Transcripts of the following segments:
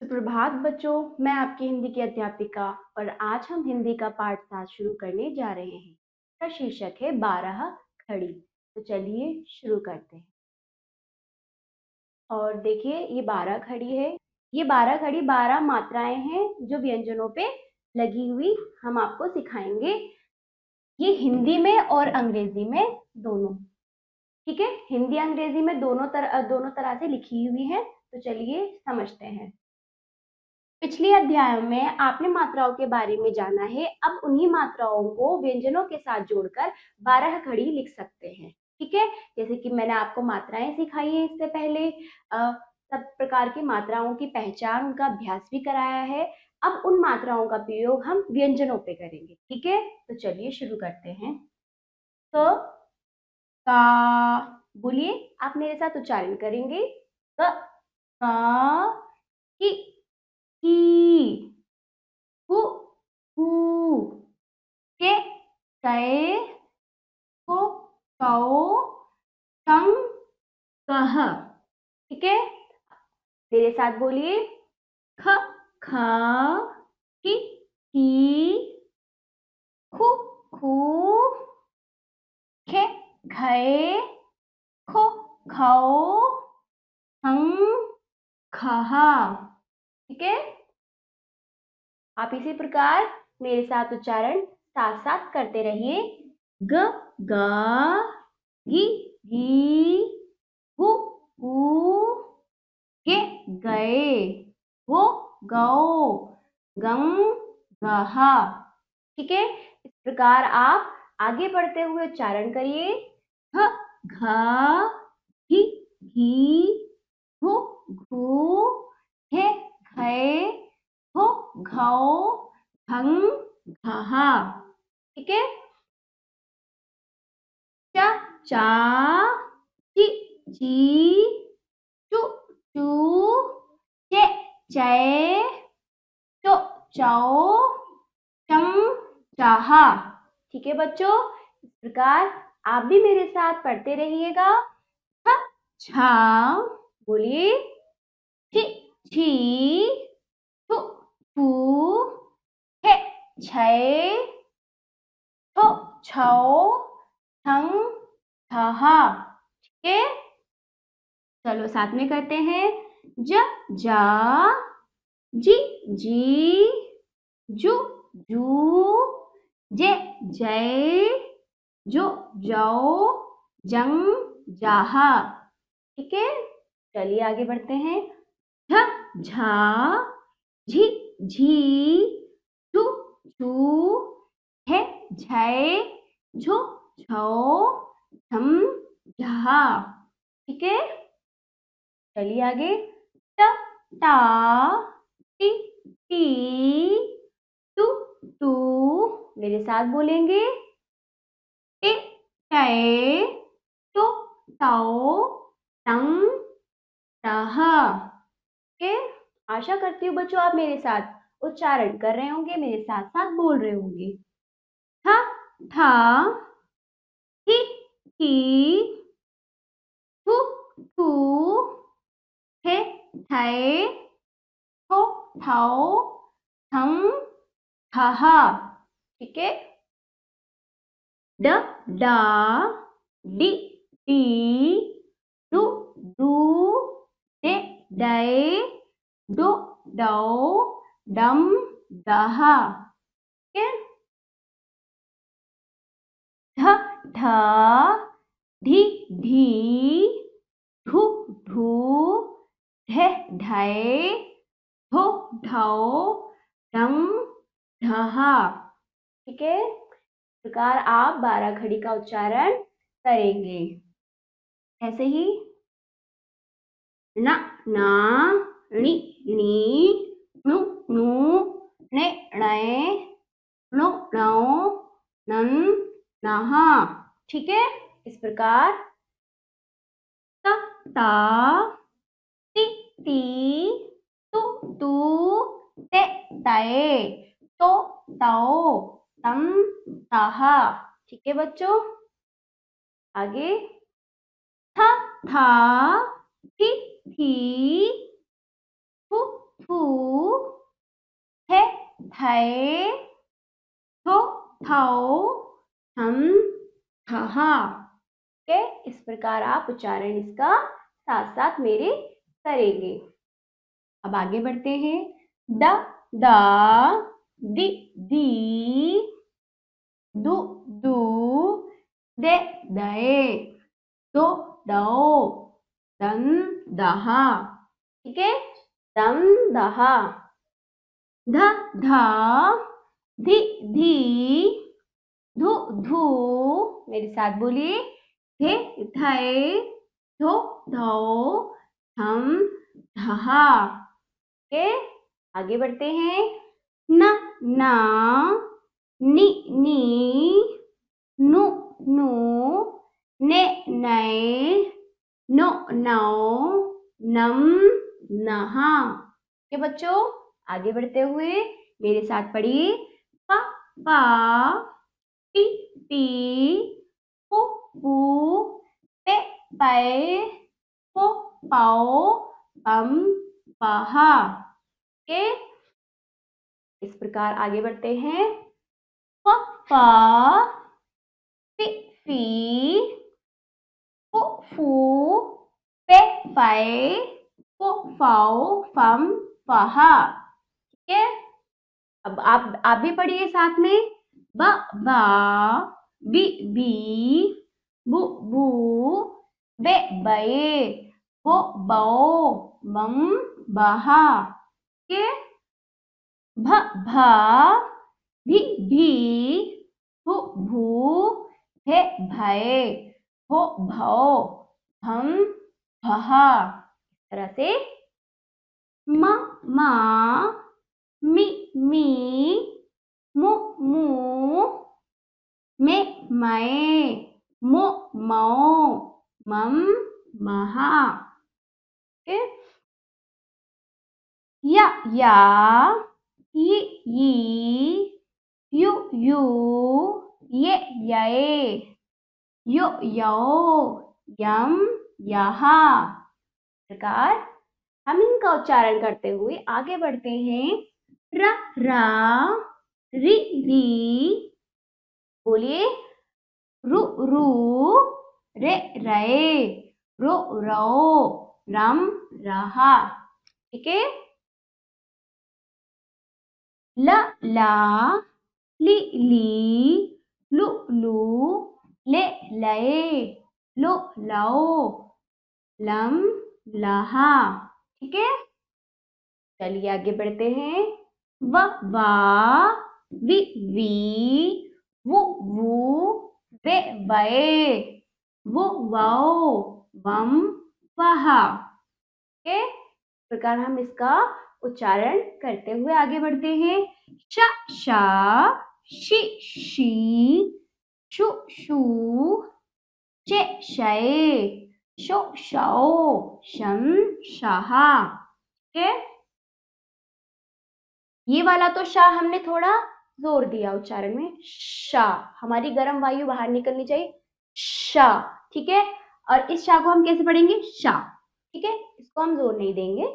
सुप्रभात बच्चों, मैं आपकी हिंदी की अध्यापिका और आज हम हिंदी का पाठ 7 शुरू करने जा रहे हैं। इसका शीर्षक है 12 खड़ी। तो चलिए शुरू करते हैं। और देखिए ये 12 खड़ी है। ये 12 खड़ी 12 मात्राएं हैं जो व्यंजनों पे लगी हुई हम आपको सिखाएंगे। ये हिंदी में और अंग्रेजी में दोनों, ठीक है। हिंदी अंग्रेजी में दोनों तरह से लिखी हुई है। तो चलिए समझते हैं। पिछले अध्याय में आपने मात्राओं के बारे में जाना है। अब उन्हीं मात्राओं को व्यंजनों के साथ जोड़कर 12 खड़ी लिख सकते हैं, ठीक है। जैसे कि मैंने आपको मात्राएं सिखाई है इससे पहले, सब प्रकार की मात्राओं की पहचान, उनका अभ्यास भी कराया है। अब उन मात्राओं का प्रयोग हम व्यंजनों पे करेंगे, ठीक है। तो चलिए शुरू करते हैं। तो का, बोलिए, आप मेरे साथ उच्चारण करेंगे। क, का, की, हु, हू, के, कै, को, कौ, कं, कह, ठीक है। मेरे साथ बोलिए। ख, ख, कि, खु, खू, खे, खे, खो, खौ, खं, खह, ठीक है। आप इसी प्रकार मेरे साथ उच्चारण साथ साथ करते रहिए। ग, ग, घी, घी, गु, गू, गे, गए, गो, गौ, गं, गह, ठीक है। इस प्रकार आप आगे बढ़ते हुए उच्चारण करिए। घ, घ, घी, घी, घु, घू, घे, घे, घो, घौ, घं, घह, ठीक है। च, चा, ची, ची, चु, चू, चे, चै, चो, चौ, चं, चाह, ठीक है बच्चों। इस प्रकार आप भी मेरे साथ पढ़ते रहिएगा। छ, छा, बोलिए। छि, छी, छु, छू, छे, छै, छो, छौ, छं, छह, ठीक है। चलो साथ में करते हैं। ज, जा, जी, जी, जू, जू, जे, जय, जो, जौ, जंग, जाह, ठीक है। चलिए आगे बढ़ते हैं। झ, झा, झी, झी, झू, झू, झे, झै, झो, झौ, झम, झा, ठीक है। चलिए आगे। ट, टा, टी, टी, टू, टू, मेरे साथ बोलेंगे। टे, टै, टो, टौ, टं, टह, के। आशा करती हूँ बच्चों आप मेरे साथ उच्चारण कर रहे होंगे, मेरे साथ साथ बोल रहे होंगे। था, था, थी, थी, थू, थू, थे, थे, थो, थौ, थं, थह, ठीक है। ड, डा, डी, डी, डू, डू, डे, डै, डो, डौ, डम, डह, ठीक है। ध, ध, धी, धी, धु, धू, ढे, ढै, धो, ढौ, ढं, ढह, ठीक है। इस प्रकार आप 12 खड़ी का उच्चारण करेंगे। ऐसे ही न, ना, णी, नी, नु, नू, ने, णे, नो, णौ, नन, नह, ठीक है। इस प्रकार त, ता, ति, ती, तु, तू, ते, तै, तो, तौ, तम, तह, ठीक है बच्चों। आगे था, था, थी, थी, थु, थू, थे, थे, थो, थौ, हम, ठहा। के इस प्रकार आप उच्चारण इसका साथ साथ मेरे करेंगे। अब आगे बढ़ते हैं। द, दा, दि, दी, दु, दू, दे, दए, दो, दो, दन, दहा। ठीक है, दम, दहा, ध, धा, धि, धी, धु, धू, मेरे साथ बोलिए, थे, थे, धो, धो, हम, धहा। ओके, आगे बढ़ते हैं। न, ना, नि, नी, नु, नू, ने, नए, नो, नौ, नम, नहा। के बच्चों, आगे बढ़ते हुए मेरे साथ पढ़िए। प, पा, पी, पी, पू, पू, पे, पे, पो, पाओ, पम, पहा। के इस प्रकार आगे बढ़ते हैं। फ, फा, फी, फी, फू, फू, पे, पे, पो, फाओ, फम, फहा। ठीक है, अब आप भी पढ़िए साथ में। ब, बा, बी, बी, बु, बू, बे, बे, बो, बो, बम, बहा। ठीक है, भ, भा, भी, भी, भू, भू, भे, भये, भो, भौ, हम, भहा। इस तरह से म, मा, मी, मी, मु, मू, मे, मये, मो, मौ, मम, महा। ओके, या, यी, यू, ये, यए, यो, यम, यहा। प्रकार हम इनका उच्चारण करते हुए आगे बढ़ते हैं। र, रा, री, री, बोलिए। रु, रू, रे, रे, रो, रो, रम, रहा। ठीक है, ल, ला, ली, ली, लु, लू, ले, लए, लो, लो, लम, लहा। ठीक है, चलिए आगे बढ़ते हैं। व, वा, वि, वी, वु, वू, वे, वए, वो, वाओ, वम, वहा। ओके, इस प्रकार हम इसका उच्चारण करते हुए आगे बढ़ते हैं। श, शा, शी, शी, शु, शू, शे, शए, शो, शौ, शम, शहा। ओके, ये वाला तो शा हमने थोड़ा जोर दिया उच्चारण में। शा, हमारी गर्म वायु बाहर निकलनी चाहिए। शा, ठीक है, और इस शा को हम कैसे पढ़ेंगे? शा। ठीक है, इसको हम जोर नहीं देंगे,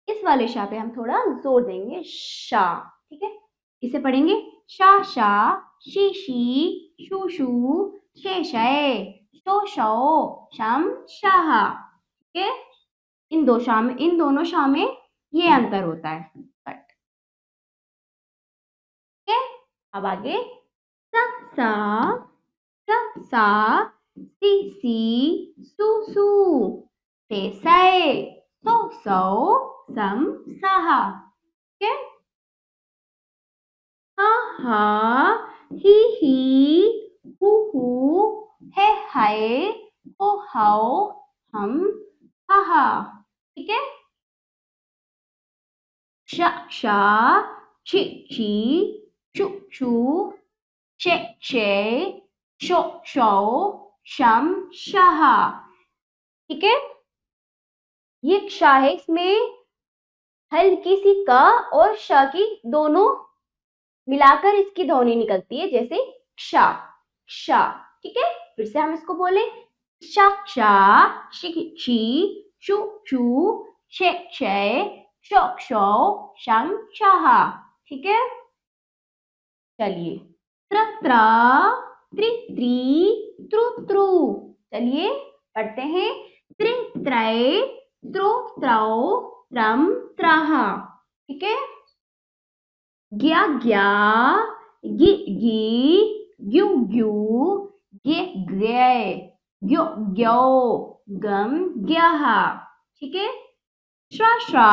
इस वाले शा पे हम थोड़ा जोर देंगे। शा, ठीक है, इसे पढ़ेंगे शा, शा, शी, शी, शू, शू, शे, शे, शो, शौ, शम, शाहा। ठीक है, इन दोनों शा में ये अंतर होता है। ठीक है, अब आगे सा, सा, सी, सू, से, सो, सम, सहा। ठीक है, हा, ही, हू, हे, हो, हाओ, हम, हा। ठीक है, शा, ची, चू, शे, शो, शम, शाहा। ठीक है, ये क्षा है, इसमें हल्की सी क और श की दोनों मिलाकर इसकी ध्वनि निकलती है, जैसे क्षा, क्षा। ठीक है, फिर से हम इसको बोले शा, शा, शी, शी, शू, शू, शे, शे, शौ क्षौ शं शाह। ठीक है, चलिए त्र त्रा त्रि त्रित्रुत्रु। चलिए पढ़ते हैं त्रि त्रय त्रो त्रौ त्रम त्राह। ठीक है, ज्ञा ज्ञा गि गी ग्यू ग्यू गे ग्ये ग्यो ग्यो गम ग्याह। ठीक है, श्रा श्रा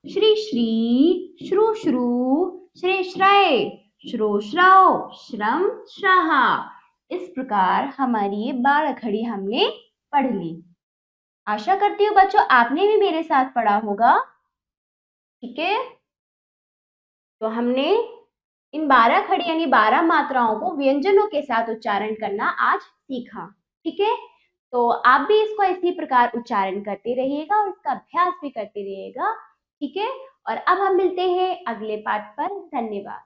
श्री श्री श्रु श्रु श्रे श्रय श्रो श्राव श्रम श्राह। इस प्रकार हमारी ये 12 खड़ी हमने पढ़ ली। आशा करती हूँ बच्चों आपने भी मेरे साथ पढ़ा होगा। ठीक है, तो हमने इन 12 खड़ी यानी 12 मात्राओं को व्यंजनों के साथ उच्चारण करना आज सीखा। ठीक है, तो आप भी इसको इसी प्रकार उच्चारण करते रहिएगा और इसका अभ्यास भी करते रहिएगा। ठीक है, और अब हम मिलते हैं अगले पाठ पर। धन्यवाद।